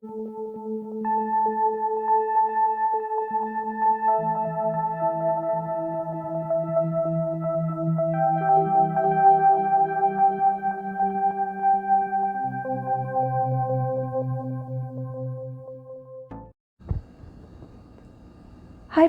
Hi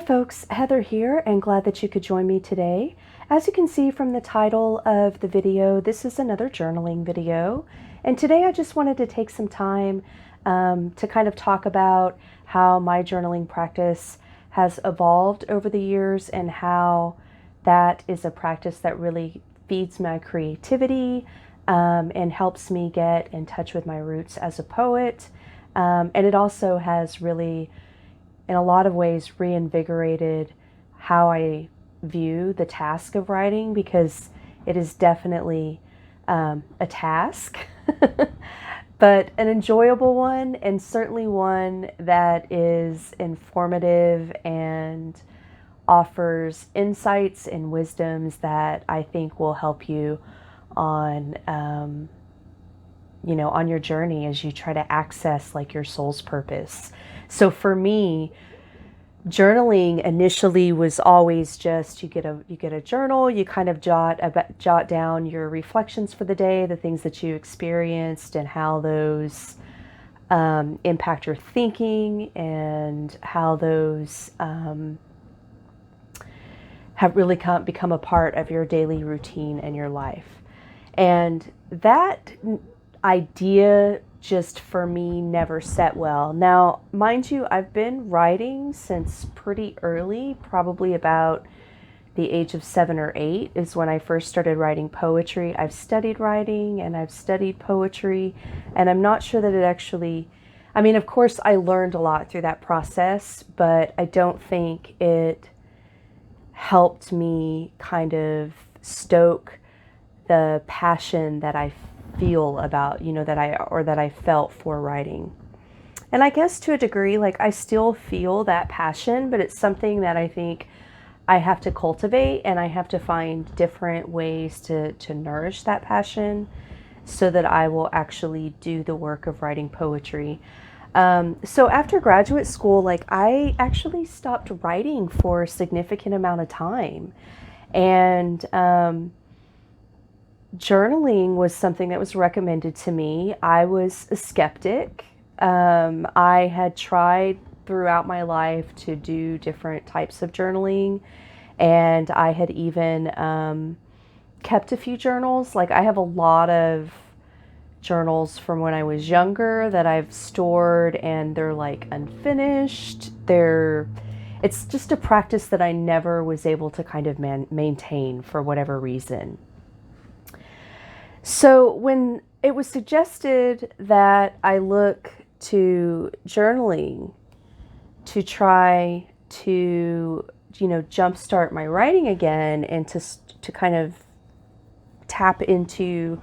folks, Heather here, and glad that you could join me today. As you can see from the title of the video, this is another journaling video. And today I just wanted to take some time to kind of talk about how my journaling practice has evolved over the years and how that is a practice that really feeds my creativity and helps me get in touch with my roots as a poet. And it also has really, in a lot of ways, reinvigorated how I view the task of writing, because it is definitely a task, but an enjoyable one, and certainly one that is informative and offers insights and wisdoms that I think will help you on on your journey as you try to access like your soul's purpose. So for me, journaling initially was always just you get a journal, you kind of jot down your reflections for the day, the things that you experienced and how those impact your thinking, and how those have really become a part of your daily routine and your life. And that idea just for me never set well. Now, mind you, I've been writing since pretty early, probably about the age of 7 or 8 is when I first started writing poetry. I've studied writing and I've studied poetry, and I'm not sure that it actually, I mean, of course, I learned a lot through that process, but I don't think it helped me kind of stoke the passion that I feel about, that I felt for writing. And I guess to a degree, like, I still feel that passion, but it's something that I think I have to cultivate, and I have to find different ways to nourish that passion so that I will actually do the work of writing poetry. So after graduate school, like, I actually stopped writing for a significant amount of time. And journaling was something that was recommended to me. I was a skeptic. I had tried throughout my life to do different types of journaling, and I had even kept a few journals. Like, I have a lot of journals from when I was younger that I've stored, and they're like unfinished. It's just a practice that I never was able to kind of maintain for whatever reason. So when it was suggested that I look to journaling to try to, jumpstart my writing again, and to kind of tap into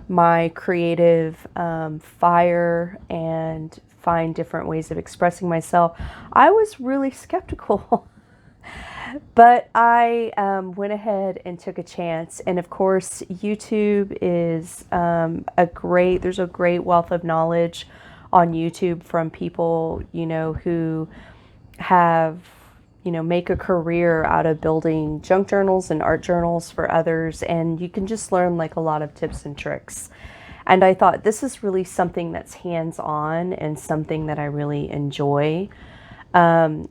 my creative fire and find different ways of expressing myself, I was really skeptical. But I went ahead and took a chance. And of course, YouTube is there's a great wealth of knowledge on YouTube from people, who have, make a career out of building junk journals and art journals for others. And you can just learn like a lot of tips and tricks. And I thought this is really something that's hands-on and something that I really enjoy.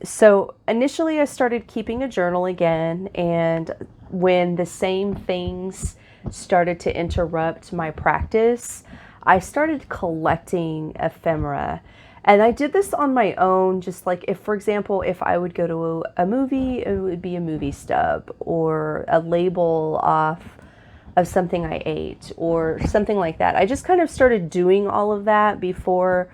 So initially I started keeping a journal again, and when the same things started to interrupt my practice, I started collecting ephemera. And I did this on my own, just like if, for example, if I would go to a movie, it would be a movie stub or a label off of something I ate or something like that. I just kind of started doing all of that before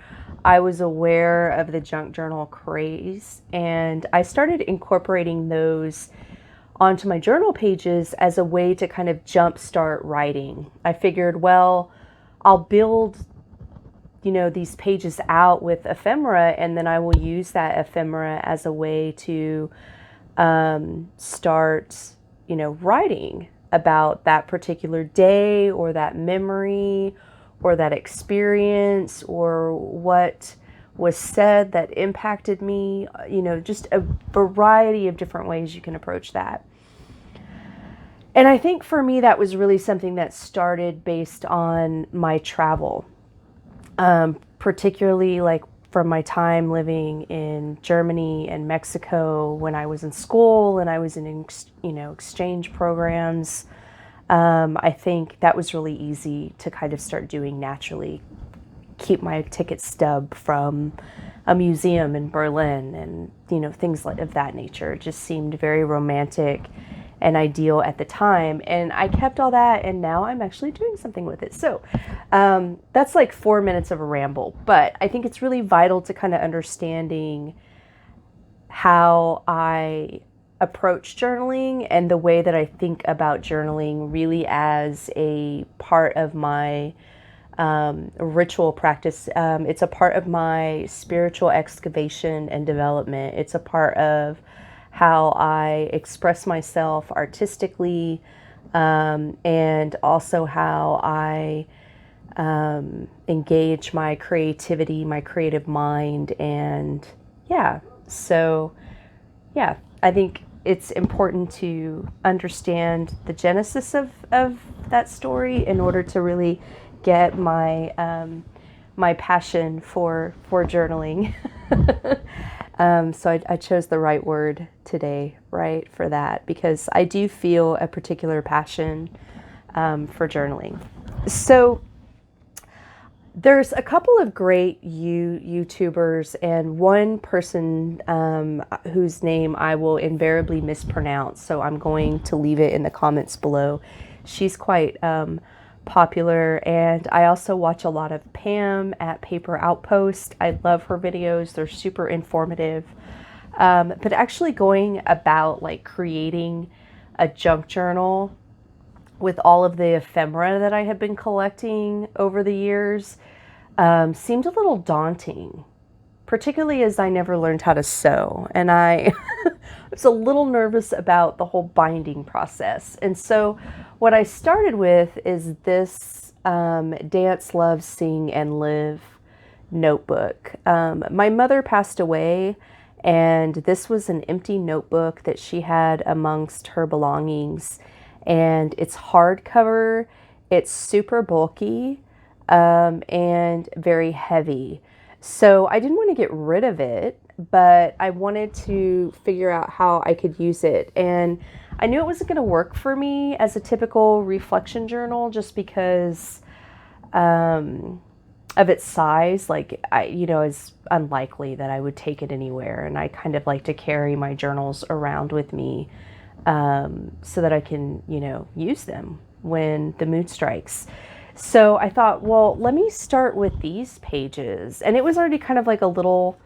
I was aware of the junk journal craze, and I started incorporating those onto my journal pages as a way to kind of jumpstart writing. I figured, well, I'll build, these pages out with ephemera, and then I will use that ephemera as a way to start, writing about that particular day or that memory or that experience or what was said that impacted me, just a variety of different ways you can approach that. And I think for me, that was really something that started based on my travel, particularly like from my time living in Germany and Mexico when I was in school and I was in, exchange programs. I think that was really easy to kind of start doing naturally. Keep my ticket stub from a museum in Berlin and, things of that nature. It just seemed very romantic and ideal at the time. And I kept all that, and now I'm actually doing something with it. So that's like 4 minutes of a ramble, but I think it's really vital to kind of understanding how I approach journaling and the way that I think about journaling really as a part of my ritual practice. It's a part of my spiritual excavation and development. It's a part of how I express myself artistically, and also how I engage my creativity, my creative mind. And I think it's important to understand the genesis of that story in order to really get my my passion for journaling. So I chose the right word today, right, for that, because I do feel a particular passion for journaling. So there's a couple of great YouTubers and one person whose name I will invariably mispronounce, so I'm going to leave it in the comments below. She's quite popular, and I also watch a lot of Pam at Paper Outpost. I love her videos. They're super informative. But actually going about like creating a junk journal with all of the ephemera that I have been collecting over the years seemed a little daunting, particularly as I never learned how to sew, and I was a little nervous about the whole binding process. And so what I started with is this Dance, Love, Sing, and Live notebook. My mother passed away, and this was an empty notebook that she had amongst her belongings. And it's hardcover, it's super bulky, and very heavy. So I didn't want to get rid of it, but I wanted to figure out how I could use it. And I knew it wasn't going to work for me as a typical reflection journal just because of its size. Like, it's unlikely that I would take it anywhere. And I kind of like to carry my journals around with me so that I can, use them when the mood strikes. So I thought, well, let me start with these pages. And it was already kind of like a little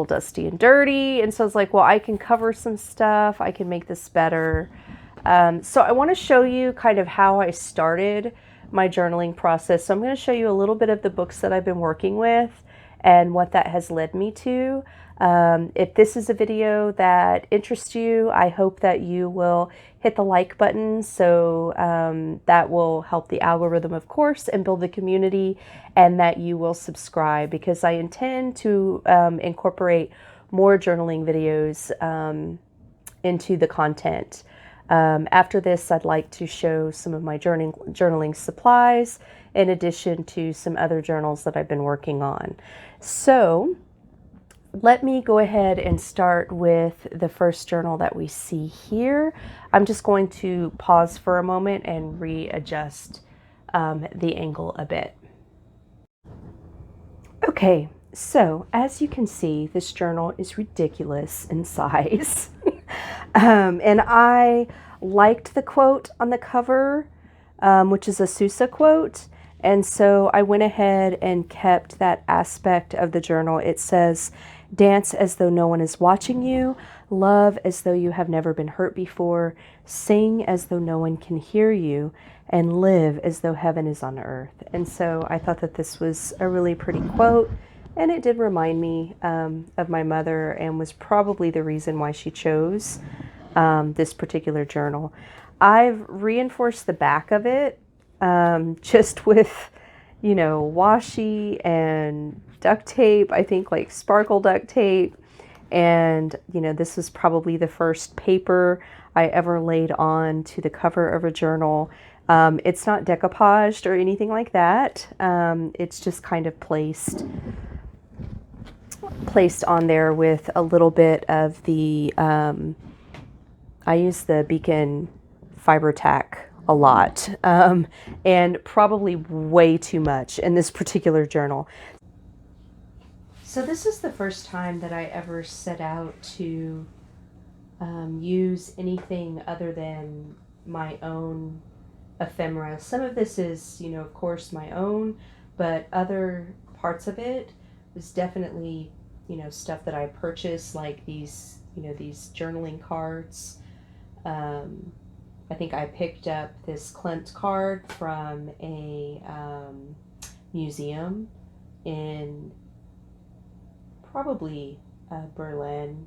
dusty and dirty. And so I was like, well, I can cover some stuff. I can make this better. So I want to show you kind of how I started my journaling process. So I'm going to show you a little bit of the books that I've been working with and what that has led me to. If this is a video that interests you, I hope that you will hit the like button. So that will help the algorithm, of course, and build the community, and that you will subscribe, because I intend to incorporate more journaling videos into the content. After this, I'd like to show some of my journaling supplies in addition to some other journals that I've been working on. So let me go ahead and start with the first journal that we see here. I'm just going to pause for a moment and readjust the angle a bit. Okay, so as you can see, this journal is ridiculous in size. And I liked the quote on the cover, which is a Sousa quote. And so I went ahead and kept that aspect of the journal. It says, "Dance as though no one is watching you, love as though you have never been hurt before, sing as though no one can hear you, and live as though heaven is on earth." And so I thought that this was a really pretty quote, and it did remind me of my mother, and was probably the reason why she chose this particular journal. I've reinforced the back of it just with, washi and duct tape, I think like sparkle duct tape. And, you know, this was probably the first paper I ever laid on to the cover of a journal. It's not decoupaged or anything like that. It's just kind of placed on there with a little bit of the, I use the Beacon fiber tack a lot, and probably way too much in this particular journal. So this is the first time that I ever set out to use anything other than my own ephemera. Some of this is, you know, of course my own, but other parts of it is definitely, you know, stuff that I purchased, like these, you know, these journaling cards. I think I picked up this Klimt card from a museum in probably Berlin,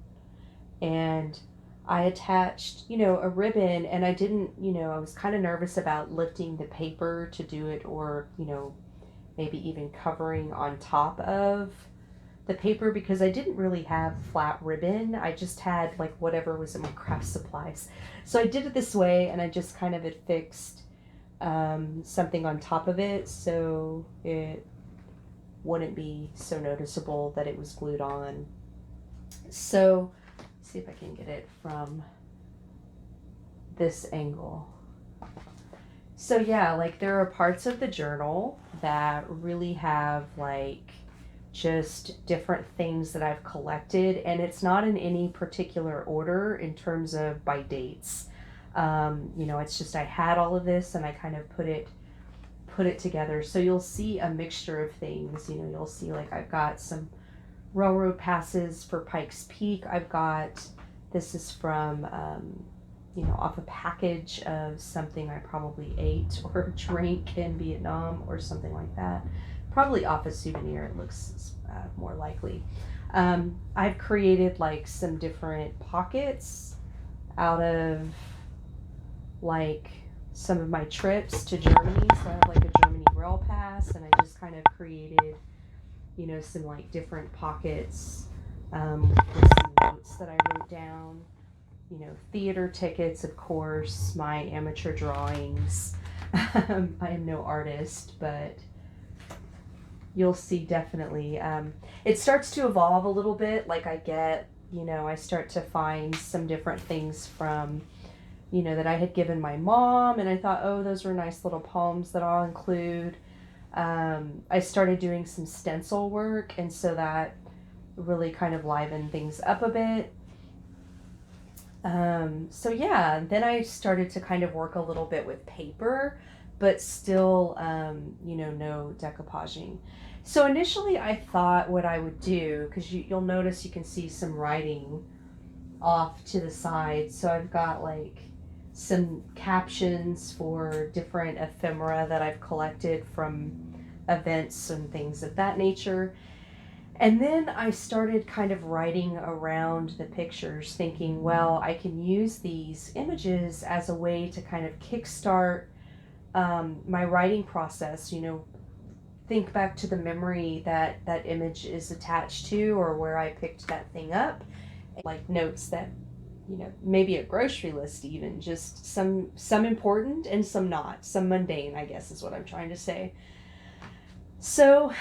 and I attached, you know, a ribbon, and I didn't, you know, I was kind of nervous about lifting the paper to do it, or, you know, maybe even covering on top of the paper, because I didn't really have flat ribbon. I just had like whatever was in my craft supplies. So I did it this way, and I just kind of had fixed something on top of it so it wouldn't be so noticeable that it was glued on. So let's see if I can get it from this angle. So yeah, like there are parts of the journal that really have like just different things that I've collected, and it's not in any particular order in terms of by dates. You know, it's just I had all of this and I kind of put it together. So you'll see a mixture of things. You know, you'll see like I've got some railroad passes for Pikes Peak. I've got, this is from you know, off a package of something I probably ate or drank in Vietnam or something like that. Probably off a souvenir, it looks more likely. I've created like some different pockets out of like some of my trips to Germany. So I have like a Germany rail pass, and I just kind of created, you know, some like different pockets with some notes that I wrote down. You know, theater tickets, of course, my amateur drawings. I am no artist, but you'll see definitely. It starts to evolve a little bit. Like I get, you know, I start to find some different things from, you know, that I had given my mom, and I thought, oh, those were nice little poems that I'll include. I started doing some stencil work, and so that really kind of livened things up a bit. So yeah, then I started to kind of work a little bit with paper, but still, you know, no decoupaging. So initially I thought what I would do, because you'll notice you can see some writing off to the side. So I've got like some captions for different ephemera that I've collected from events and things of that nature. And then I started kind of writing around the pictures, thinking, well, I can use these images as a way to kind of kickstart my writing process. You know, think back to the memory that that image is attached to, or where I picked that thing up, like notes that, you know, maybe a grocery list, even just some important and some not, some mundane, I guess is what I'm trying to say. So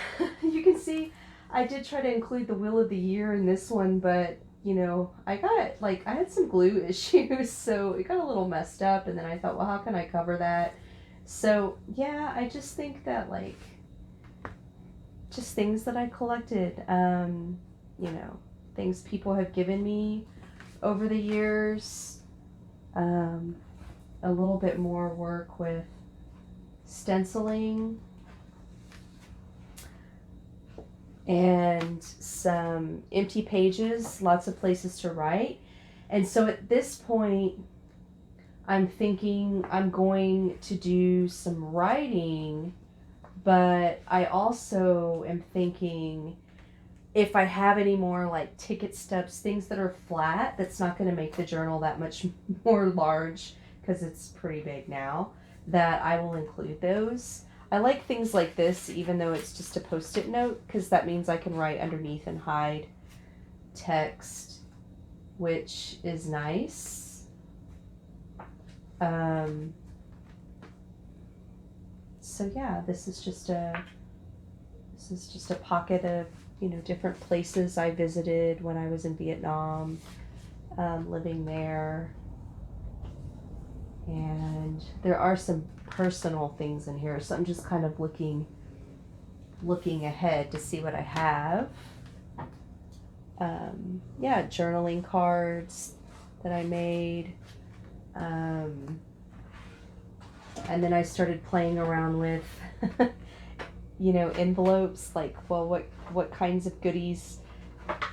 you can see I did try to include the wheel of the year in this one, but you know, I had some glue issues, so it got a little messed up, and then I thought, well, how can I cover that? So yeah, I just think that like just things that I collected, you know, things people have given me over the years, a little bit more work with stenciling, and some empty pages, lots of places to write. And so at this point, I'm thinking I'm going to do some writing, but I also am thinking if I have any more like ticket stubs, things that are flat, that's not going to make the journal that much more large because it's pretty big now, that I will include those. I like things like this, even though it's just a post-it note, because that means I can write underneath and hide text, which is nice. So yeah, this is just a pocket of, you know, different places I visited when I was in Vietnam, living there. And there are some personal things in here, so I'm just kind of looking ahead to see what I have. Yeah, journaling cards that I made. And then I started playing around with, you know, envelopes, like, well, what kinds of goodies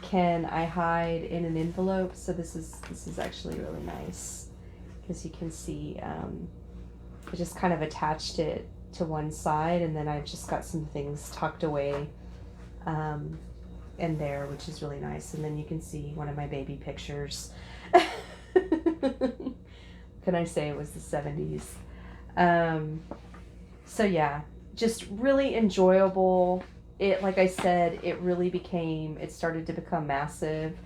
can I hide in an envelope? So this is actually really nice, because you can see, I just kind of attached it to one side, and then I've just got some things tucked away in there, which is really nice. And then you can see one of my baby pictures. Can I say it was the 70s? So yeah, just really enjoyable. It, like I said, it started to become massive.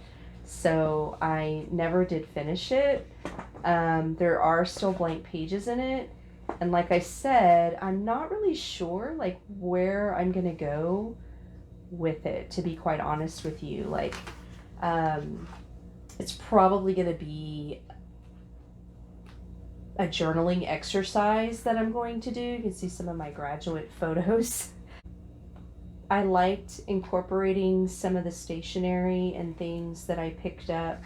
So I never did finish it. There are still blank pages in it. And like I said, I'm not really sure like where I'm gonna go with it, to be quite honest with you. Like, it's probably gonna be a journaling exercise that I'm going to do. You can see some of my graduate photos. I liked incorporating some of the stationery and things that I picked up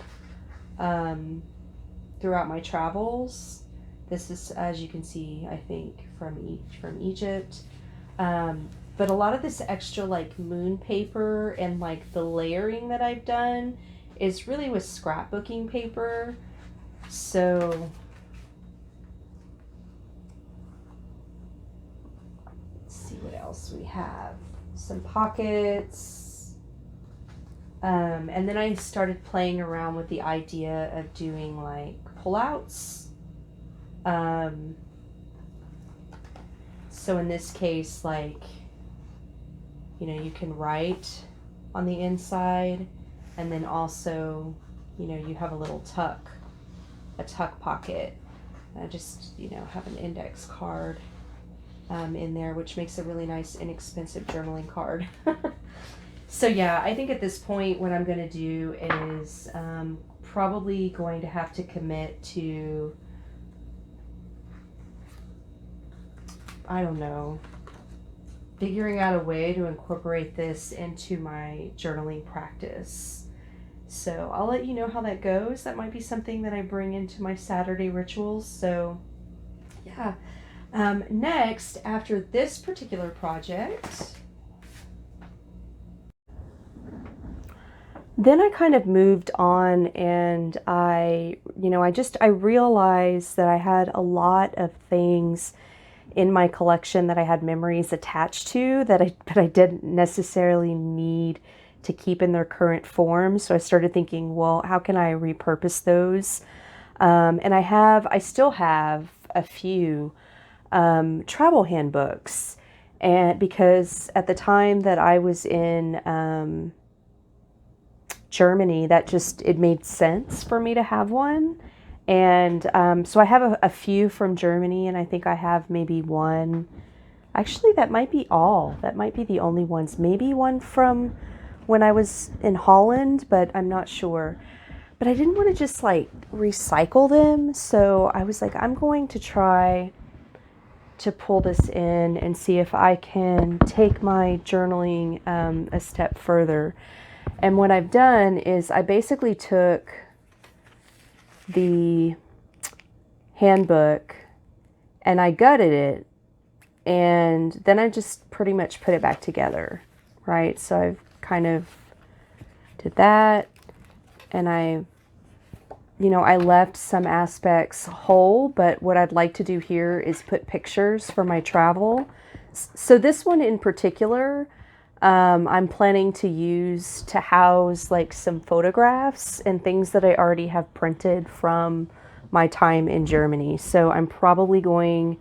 throughout my travels. This is, as you can see, I think from Egypt. But a lot of this extra like moon paper and like the layering that I've done is really with scrapbooking paper. So let's see what else we have. Some pockets. And then I started playing around with the idea of doing like pullouts. So in this case, like, you know, you can write on the inside, and then also, you know, you have a little tuck pocket. I just, you know, have an index card in there, which makes a really nice, inexpensive journaling card. So yeah, I think at this point what I'm going to do is probably going to have to commit to, I don't know, figuring out a way to incorporate this into my journaling practice. So I'll let you know how that goes. That might be something that I bring into my Saturday rituals. So yeah. Next, after this particular project, then I kind of moved on, and I realized that I had a lot of things in my collection that I had memories attached to but I didn't necessarily need to keep in their current form. So I started thinking, well, how can I repurpose those? And I still have a few travel handbooks, and because at the time that I was in Germany, it made sense for me to have one. And so I have a few from Germany, and I think I have maybe one. Actually, that might be all. That might be the only ones. Maybe one from when I was in Holland, but I'm not sure. But I didn't want to just like recycle them. So I was like, I'm going to try to pull this in and see if I can take my journaling a step further. And what I've done is I basically took the handbook and I gutted it, and then I just pretty much put it back together, right? So I've kind of did that, and I left some aspects whole, but what I'd like to do here is put pictures for my travel. So this one in particular, I'm planning to use to house like some photographs and things that I already have printed from my time in Germany. So I'm probably going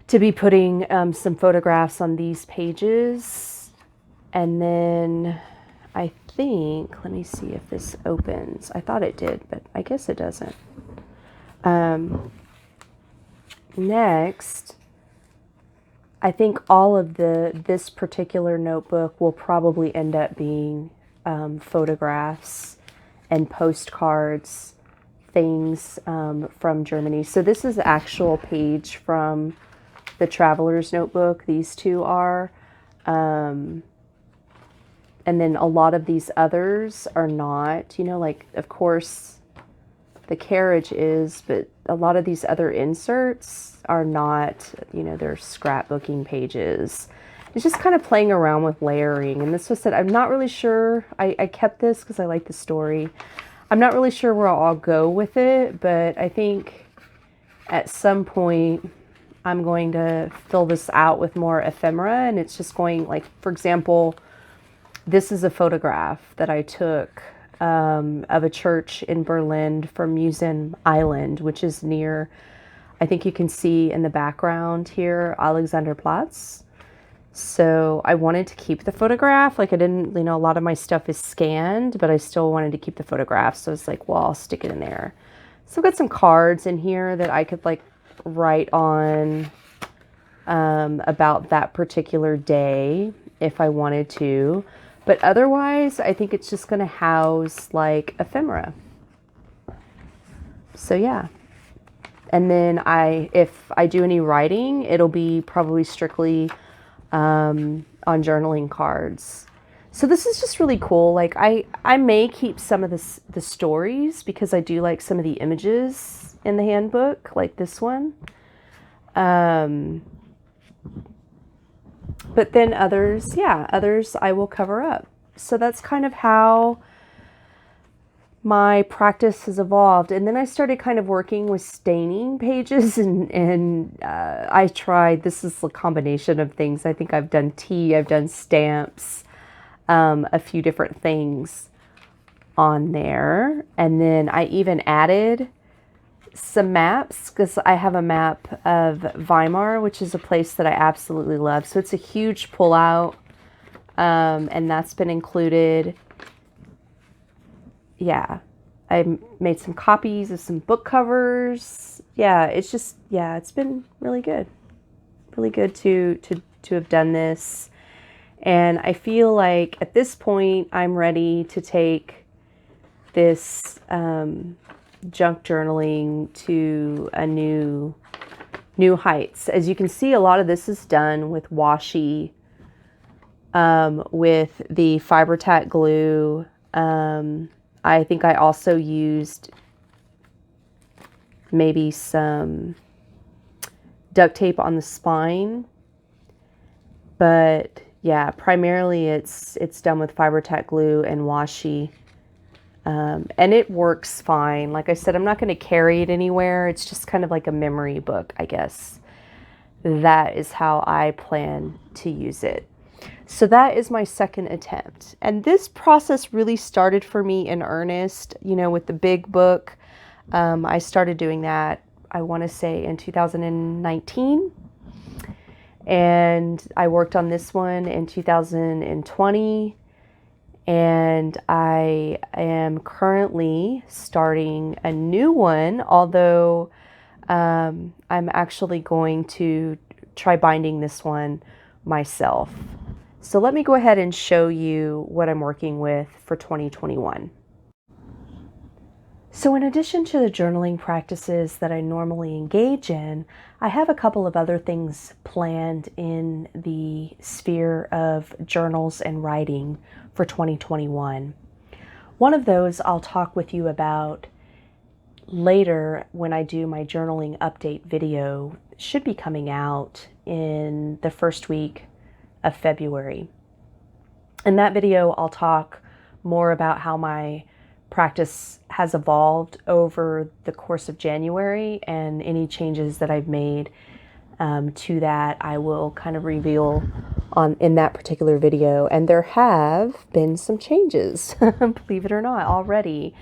to be putting some photographs on these pages. And then I think, let me see if this opens. I thought it did, but I guess it doesn't. Next, I think all of this particular notebook will probably end up being photographs and postcards, things from Germany. So this is the actual page from the Traveler's Notebook. These two are. And then a lot of these others are not, you know, like, of course, the carriage is, but a lot of these other inserts are not, you know, they're scrapbooking pages. It's just kind of playing around with layering. And this was said, I'm not really sure. I kept this because I like the story. I'm not really sure where I'll go with it, but I think at some point I'm going to fill this out with more ephemera, and it's just going, like, for example, this is a photograph that I took of a church in Berlin from Musen Island, which is near, I think you can see in the background here, Alexanderplatz. So I wanted to keep the photograph. Like, I didn't, you know, a lot of my stuff is scanned, but I still wanted to keep the photograph. So it's like, well, I'll stick it in there. So I've got some cards in here that I could, like, write on about that particular day if I wanted to. But otherwise, I think it's just going to house, like, ephemera. So yeah. And then if I do any writing, it'll be probably strictly on journaling cards. So this is just really cool. Like, I may keep some of the stories because I do like some of the images in the handbook, like this one. But then others I will cover up. So that's kind of how my practice has evolved. And then I started kind of working with staining pages, and I tried, this is a combination of things. I think I've done tea, I've done stamps, a few different things on there. And then I even added some maps, because I have a map of Weimar, which is a place that I absolutely love. So it's a huge pullout, and that's been included. Yeah, I made some copies of some book covers. Yeah, it's just, yeah, it's been really good. Really good to have done this. And I feel like at this point, I'm ready to take this junk journaling to a new heights. As you can see, a lot of this is done with washi, with the Fibertac glue. I think I also used maybe some duct tape on the spine, but yeah, primarily it's done with Fibertac glue and washi. And it works fine. Like I said, I'm not going to carry it anywhere. It's just kind of like a memory book, I guess. That is how I plan to use it. So that is my second attempt. And this process really started for me in earnest, you know, with the big book. I started doing that, I want to say, in 2019. And I worked on this one in 2020. And I am currently starting a new one, although I'm actually going to try binding this one myself. So let me go ahead and show you what I'm working with for 2021. So in addition to the journaling practices that I normally engage in, I have a couple of other things planned in the sphere of journals and writing for 2021. One of those I'll talk with you about later when I do my journaling update video. It should be coming out in the first week of February. In that video, I'll talk more about how my practice has evolved over the course of January, and any changes that I've made to that I will kind of reveal in that particular video. And there have been some changes, believe it or not, already.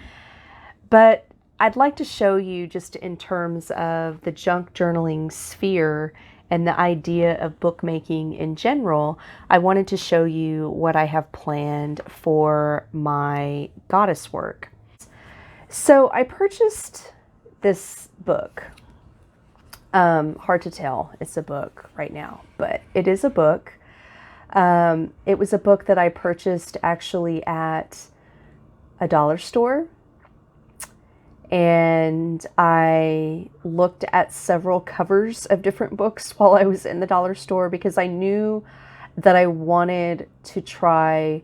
But I'd like to show you, just in terms of the junk journaling sphere and the idea of bookmaking in general, I wanted to show you what I have planned for my goddess work. So I purchased this book. Hard to tell it's a book right now, but it is a book. It was a book that I purchased actually at a dollar store. And I looked at several covers of different books while I was in the dollar store because I knew that I wanted to try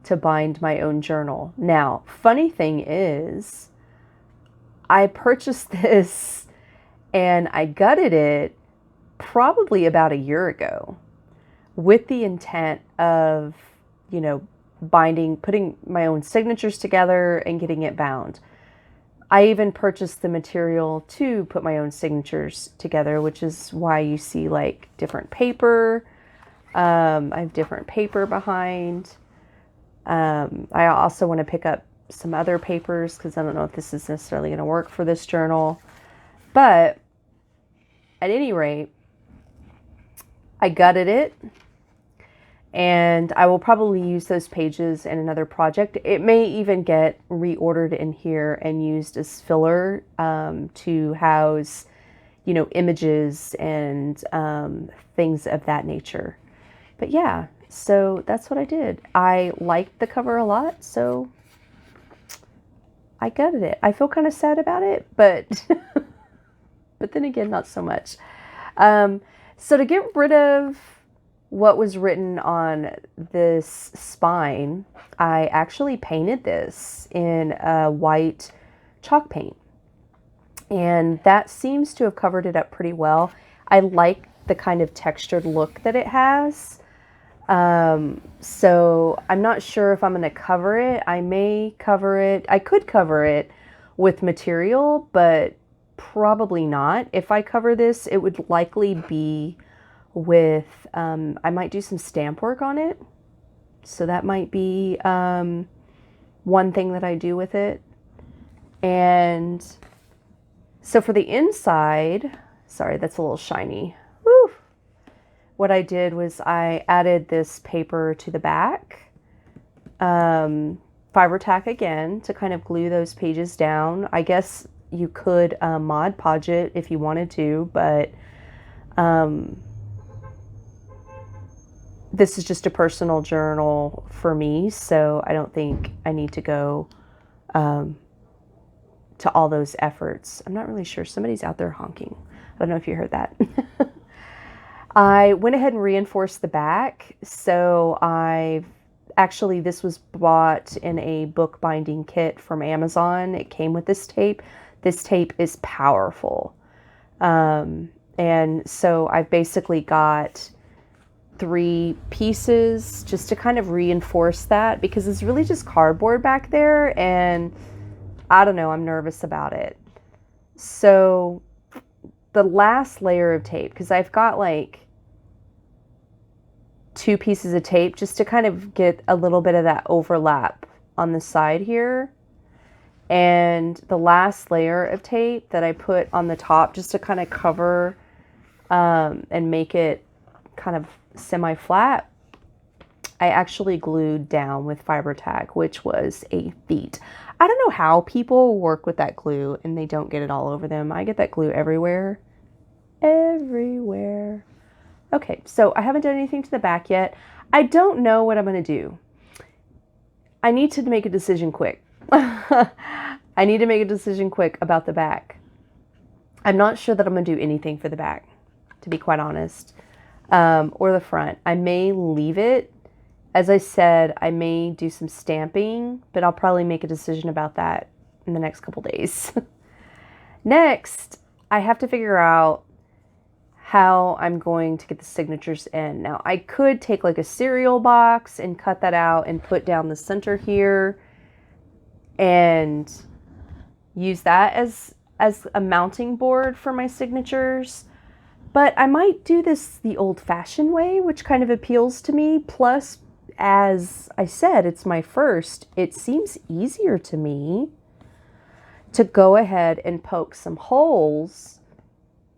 to bind my own journal. Now, funny thing is, I purchased this and I gutted it probably about a year ago with the intent of, putting my own signatures together and getting it bound. I even purchased the material to put my own signatures together, which is why you see like different paper. I have different paper behind. I also want to pick up some other papers because I don't know if this is necessarily going to work for this journal. But at any rate, I gutted it. And I will probably use those pages in another project. It may even get reordered in here and used as filler to house, images and things of that nature. But yeah, so that's what I did. I liked the cover a lot, so I gutted it. I feel kind of sad about it, but but then again, not so much. So to get rid of what was written on this spine, I actually painted this in a white chalk paint. And that seems to have covered it up pretty well. I like the kind of textured look that it has. So I'm not sure if I'm going to cover it. I may cover it. I could cover it with material, but probably not. If I cover this, it would likely be with, I might do some stamp work on it. So that might be one thing that I do with it. And so for the inside, sorry, that's a little shiny. Woo! What I did was I added this paper to the back, fiber tack again to kind of glue those pages down. I guess you could Mod Podge it if you wanted to, but this is just a personal journal for me, so I don't think I need to go to all those efforts. I'm not really sure. Somebody's out there honking. I don't know if you heard that. I went ahead and reinforced the back. So this was bought in a book binding kit from Amazon. It came with this tape. This tape is powerful. And so I've basically got 3 pieces just to kind of reinforce that because it's really just cardboard back there and I don't know, I'm nervous about it. So the last layer of tape, because I've got like 2 pieces of tape just to kind of get a little bit of that overlap on the side here. And the last layer of tape that I put on the top just to kind of cover and make it kind of semi-flat, I actually glued down with fiber tack, which was a feat. I don't know how people work with that glue and they don't get it all over them. I get that glue everywhere. Everywhere. Okay, so I haven't done anything to the back yet. I don't know what I'm going to do. I need to make a decision quick. I need to make a decision quick about the back. I'm not sure that I'm going to do anything for the back, to be quite honest. Or the front. I may leave it. As I said, I may do some stamping, but I'll probably make a decision about that in the next couple days. Next, I have to figure out how I'm going to get the signatures in. Now, I could take like a cereal box and cut that out and put down the center here and use that as a mounting board for my signatures. But I might do this the old-fashioned way, which kind of appeals to me. Plus, as I said, it's my first. It seems easier to me to go ahead and poke some holes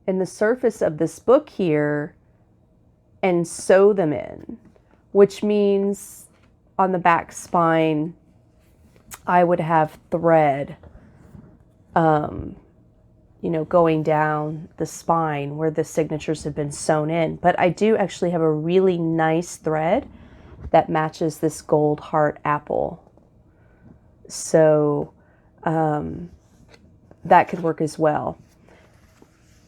in the surface of this book here and sew them in, which means on the back spine, I would have thread, going down the spine where the signatures have been sewn in. But I do actually have a really nice thread that matches this gold heart apple. So that could work as well.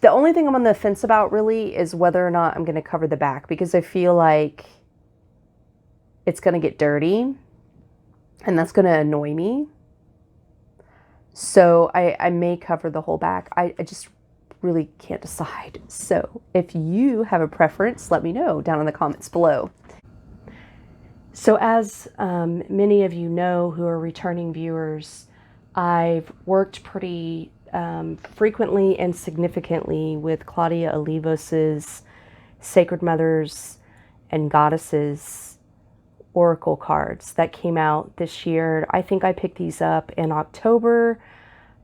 The only thing I'm on the fence about really is whether or not I'm going to cover the back, because I feel like it's going to get dirty and that's going to annoy me. So I may cover the whole back. I just really can't decide. So if you have a preference, let me know down in the comments below. So as many of you know who are returning viewers, I've worked pretty frequently and significantly with Claudia Olivos's Sacred Mothers and Goddesses Oracle cards that came out this year. I think I picked these up in October,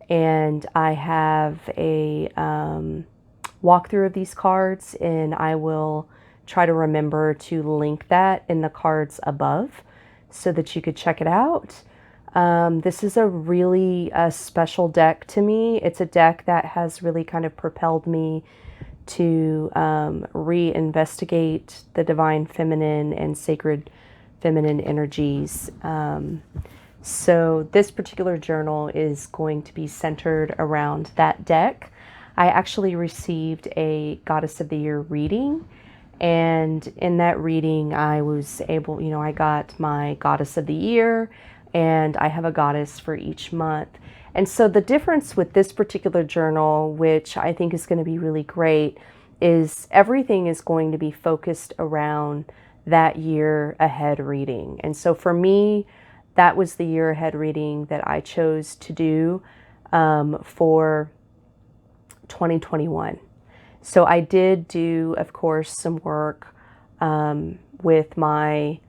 and I have a walkthrough of these cards, and I will try to remember to link that in the cards above so that you could check it out. This is a really special deck to me. It's a deck that has really kind of propelled me to reinvestigate the divine feminine and sacred feminine energies. So this particular journal is going to be centered around that deck. I actually received a Goddess of the Year reading, and in that reading I was able, I got my Goddess of the Year, and I have a goddess for each month. And so the difference with this particular journal, which I think is going to be really great, is everything is going to be focused around that year ahead reading. And so for me, that was the year ahead reading that I chose to do for 2021. So I did do, of course, some work with my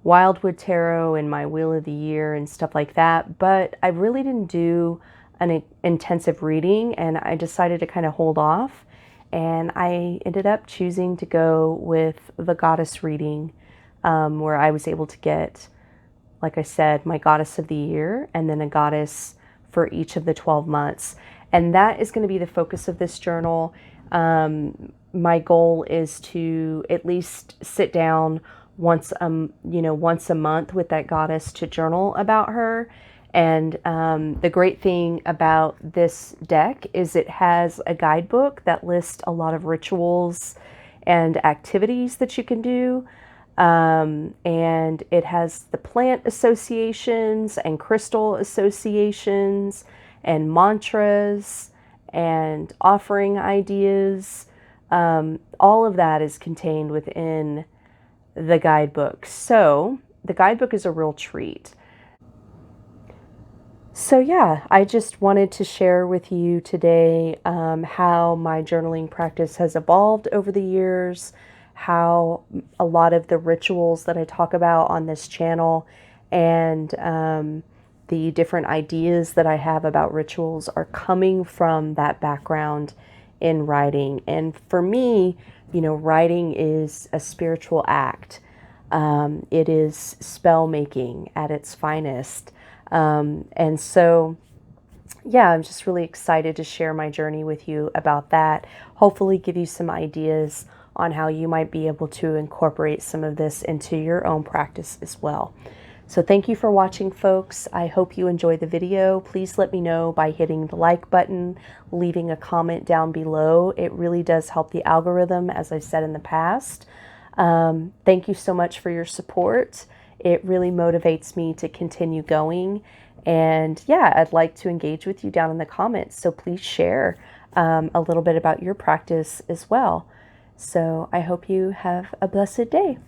Wildwood Tarot and my Wheel of the Year and stuff like that, but I really didn't do an intensive reading, and I decided to kind of hold off. And I ended up choosing to go with the goddess reading, where I was able to get, like I said, my Goddess of the Year and then a goddess for each of the 12 months. And that is going to be the focus of this journal. My goal is to at least sit down once a month with that goddess to journal about her. And the great thing about this deck is it has a guidebook that lists a lot of rituals and activities that you can do. And it has the plant associations and crystal associations and mantras and offering ideas. All of that is contained within the guidebook. So the guidebook is a real treat. So yeah, I just wanted to share with you today how my journaling practice has evolved over the years, how a lot of the rituals that I talk about on this channel and the different ideas that I have about rituals are coming from that background in writing. And for me, writing is a spiritual act. It is spell making at its finest. And so, yeah, I'm just really excited to share my journey with you about that. Hopefully give you some ideas on how you might be able to incorporate some of this into your own practice as well. So thank you for watching, folks. I hope you enjoyed the video. Please let me know by hitting the like button, leaving a comment down below. It really does help the algorithm, as I said in the past. Thank you so much for your support. It really motivates me to continue going. And yeah, I'd like to engage with you down in the comments. So please share a little bit about your practice as well. So I hope you have a blessed day.